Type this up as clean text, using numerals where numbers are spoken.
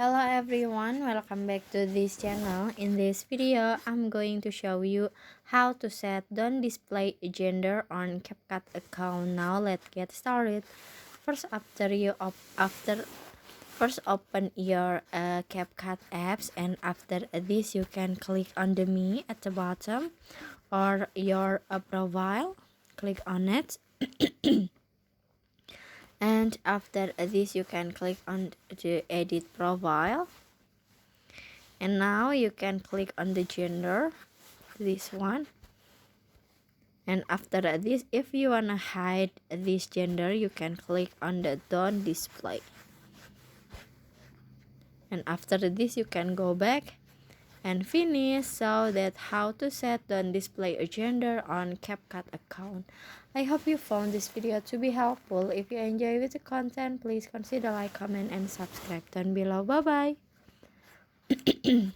Hello everyone, welcome back to this channel. In this video, I'm going to show you how to set don't display gender on CapCut account. Now let's get started. First, first open your CapCut apps, and after this you can click on the me at the bottom or your profile. Click on it. And after this you can click on the edit profile, and now you can click on the gender, this one. And after this, if you wanna hide this gender, you can click on the don't display. And after this you can go back and finish. So that how to set don't display a gender on CapCut account. I hope you found this video to be helpful. If you enjoy with the content, please consider like, comment, and subscribe down below. Bye bye.